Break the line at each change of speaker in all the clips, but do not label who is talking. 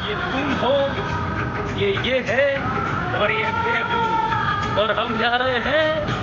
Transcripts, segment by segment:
ये तुम हो, ये है, और ये मैं हूँ, और हम जा रहे हैं।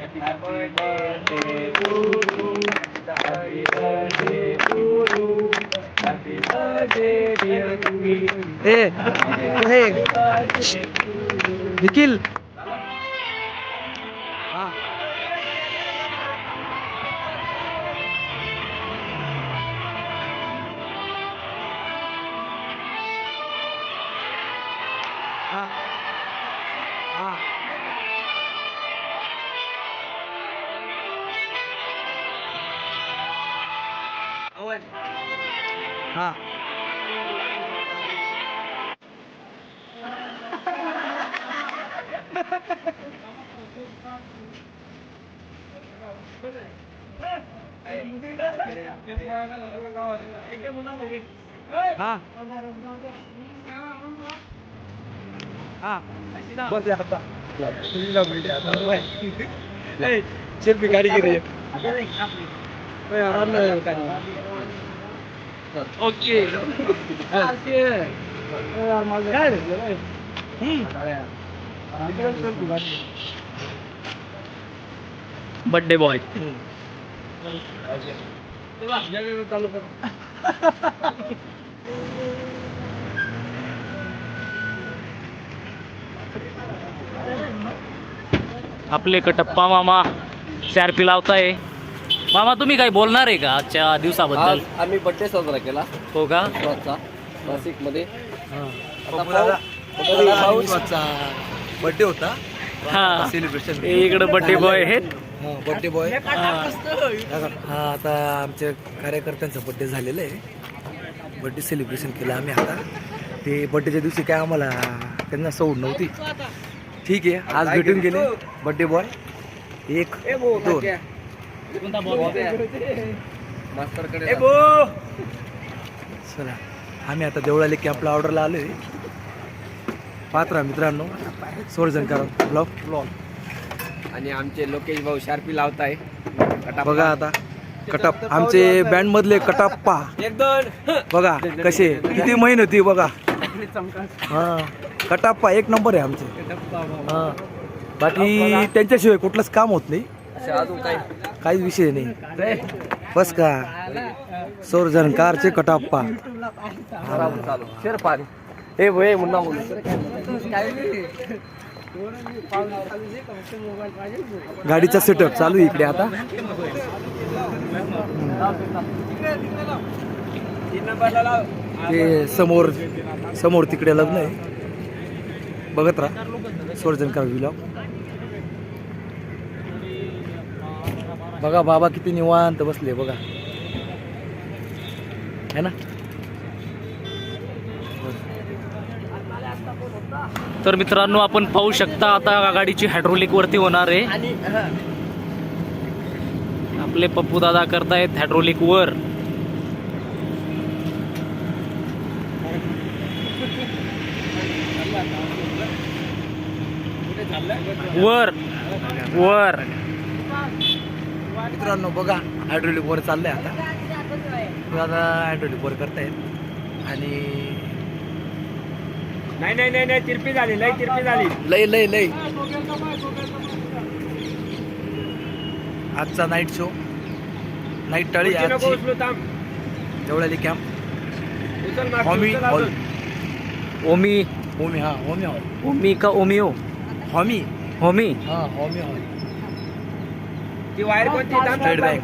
Happy birthday to you. Happy birthday to you. Happy birthday dear Queen.
ए हे
Happy birthday to you.
Nikhil हा हा हा हा हा हा बस आता शिल्पी गाडी गिरी ओके
बर्थडे बॉय
चालू कर
आपले कटप्पा मामा CRP लावताय. मामा तुम्ही काही बोलणार आहे का आजच्या दिवसाबद्दल?
आम्ही बर्थडे साजरा केला
हो का?
नाशिक मध्ये.
बर्थडे होता
हा
सेलिब्रेशन
इकडे बर्थडे बॉय आहेत.
बर्थडे बॉय हा आता आमच्या कार्यकर्त्यांचा बर्थडे झालेला आहे. बर्थडे सेलिब्रेशन केलं आम्ही आता. ते बर्थडेच्या दिवशी काय आम्हाला त्यांना सवड नव्हती. ठीक आहे आज भेटून गेले बर्थडे बॉय 1 2 चला आम्ही आता देवळाली कॅम्पला ऑर्डरला आलोय. पात्रा मित्रांनो सोडजण करा ब्लॉग
आणि आमचे लोकेश भाऊ शार्पी लावताय.
बघा आता कटप आमचे बँड मधले कटप्पा बघा कसे किती मेहनती बघा. हा कटप्पा 1 नंबर आहे आमचे. हा बाकी त्यांच्याशिवाय कुठलंच काम होत नाही.
अजून काही
काहीच विषय नाही. बस का सोरजन कारचे कटप्पा
चालू शेरपान हे भय मुन्ना बोलू.
गाडीचा सेटअप चालू आहे इकडे आता. ते समोर तिकडे लग्न आहे. बघत राहा सोरजनकार व्लॉग. बघा बाबा किती निवांत बसले बघा है ना.
तर मित्रांनो आपण पाहू शकता आता गाडीची हायड्रोलिक वरती होणार आहे. आपले पप्पू दादा करतायत हायड्रोलिक वर. वर वर
मित्रांनो बघा हायड्रोलिक वर चाललंय आता. दादा हायड्रोलिक वर करतायत आणि
नाही तिरपी झाली लय तिरपी झाली.
लय आजचा नाईट शो नाईट टाळी आजची देवळाली कॅम्प हॉमी हॉल.
ओमी
होमी हा होमी हॉल
ओमी का ओमिओ
हॉमी
होमी
हा हॉमी हॉल.
ती वायर कोणती
स्टेट बँक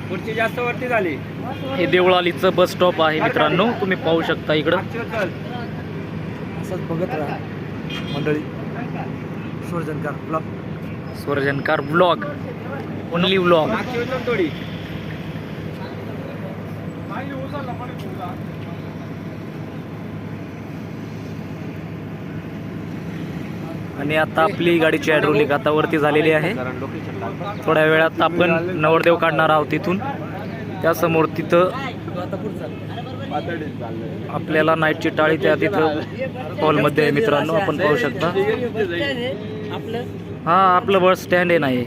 पुढची जास्त वरती झाली.
हे देवळालीचं बस स्टॉप आहे मित्रांनो. तुम्ही पाहू शकता इकडं.
असंच बघत राहा मंडळी. सोरजनकार ब्लॉग
स्वरजनकार ब्लॉग ओनली ब्लॉग.
थोडी
आणि आता आपली गाडीची हायड्रोलिक आता वरती झालेली आहे. थोड्या वेळात आपण नवरदेव काढणार आहोत तिथून. त्यासमोर तिथं आपल्याला नाईटची टाळी त्या तिथं हॉलमध्ये आहे मित्रांनो. आपण पाहू शकता. हा आपलं बस स्टँड आहे नाही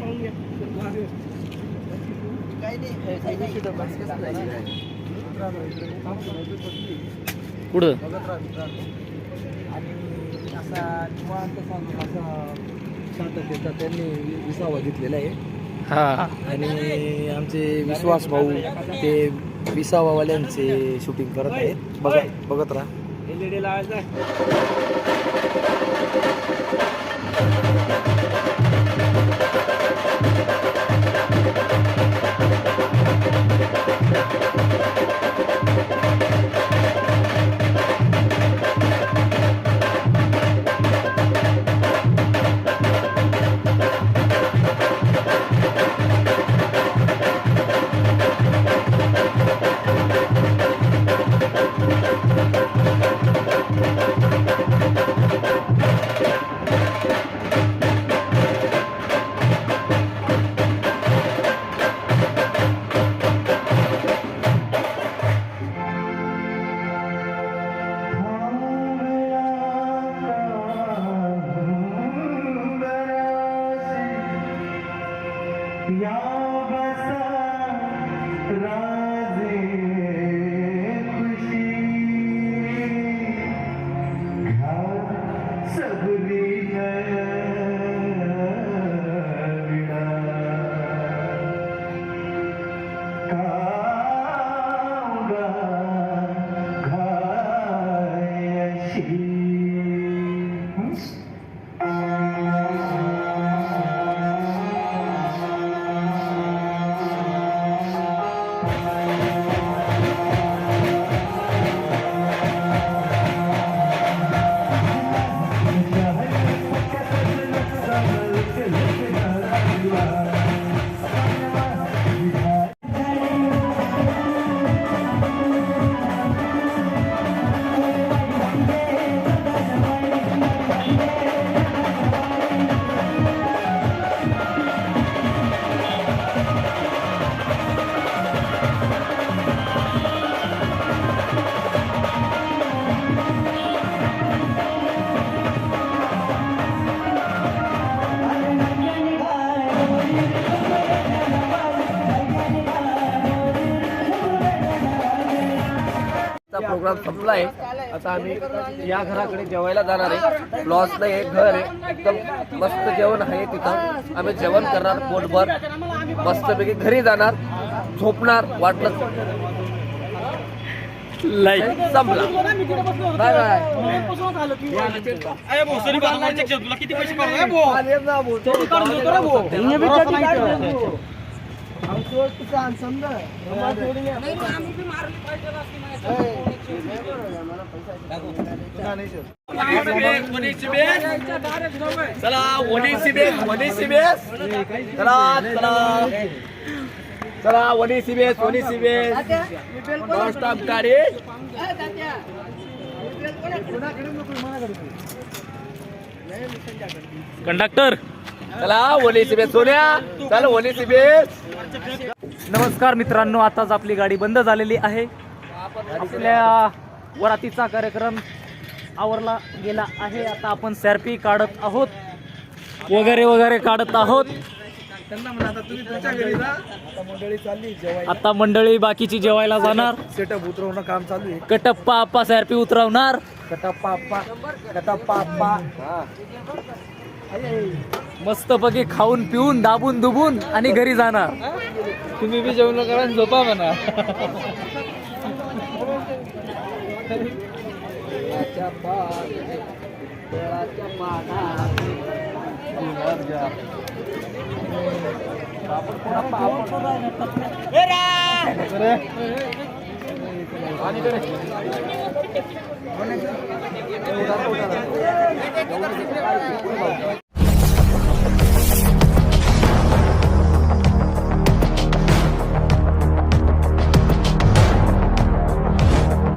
पुढं.
त्यांनी विसावा घेतलेला आहे.
हा
आणि आमचे विश्वास भाऊ ते विसावावाल्यांचे शूटिंग करत आहेत. बघत राहा.
LED लावायचं. प्रोग्राम संपलाय. आता आम्ही या घराकडे जेवायला जाणार आहे. लॉजला एक घर आहे, एकदम मस्त जेवण आहे तिथं. आम्ही जेवण करणार पोटभर, मस्तपैकी घरी जाणार, झोपणार. वाटलं
लाईक
संपला. Bye bye. चला वनी सीबीएस चला वनी सीबीएस नॉन स्टॉप गाडी.
कंडक्टर.
चला वनी सीबीएस सोन्या, चला वनी सीबीएस.
नमस्कार मित्रांनो, आताच आपली गाडी बंद झालेली आहे. आपल्या वरातीचा कार्यक्रम आवरला गेला आहे. आता आपण सेल्फी काढत आहोत, वगैरे काढत आहोत.
मंडळी चालली जेवायला.
आता मंडळी बाकीची जेवायला जाणार.
सेटअप उतरवणं काम चालू आहे.
कटप्पा आप्पा सेल्फी उतरवणार.
कटप्पा
मस्तपैकी खाऊन पिऊन दाबून दुबून आणि घरी जाणार.
तुम्ही बी जेवण करा आणि झोपा म्हणा.